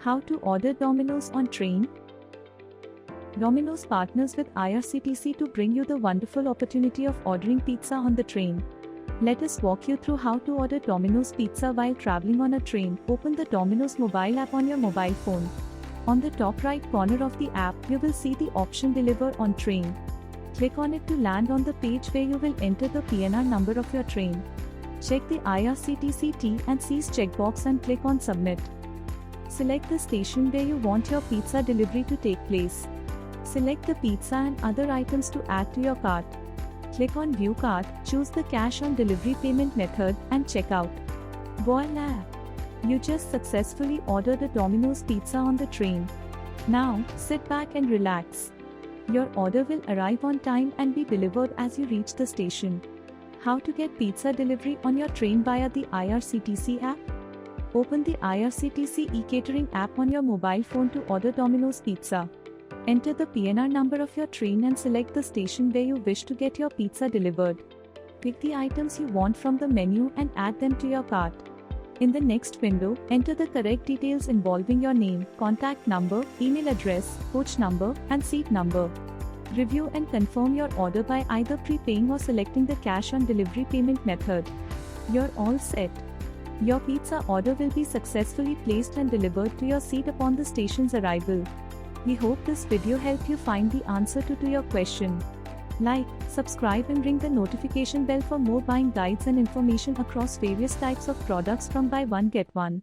How to order Domino's on train? Domino's partners with IRCTC to bring you the wonderful opportunity of ordering pizza on the train. Let us walk you through how to order Domino's pizza while traveling on a train. Open the Domino's mobile app on your mobile phone. On the top right corner of the app, you will see the option Deliver on Train. Click on it to land on the page where you will enter the PNR number of your train. Check the IRCTC T&Cs checkbox and click on Submit. Select the station where you want your pizza delivery to take place. Select the pizza and other items to add to your cart. Click on View Cart, choose the cash on delivery payment method, and check out. Voila! You just successfully ordered a Domino's pizza on the train. Now, sit back and relax. Your order will arrive on time and be delivered as you reach the station. How to get pizza delivery on your train via the IRCTC app? Open the IRCTC e-catering app on your mobile phone to order Domino's pizza. Enter the PNR number of your train and select the station where you wish to get your pizza delivered. Pick the items you want from the menu and add them to your cart. In the next window, enter the correct details involving your name, contact number, email address, coach number, and seat number. Review and confirm your order by either prepaying or selecting the cash on delivery payment method. You're all set. Your pizza order will be successfully placed and delivered to your seat upon the station's arrival. We hope this video helped you find the answer to your question. Like, subscribe and ring the notification bell for more buying guides and information across various types of products from Buy One Get One.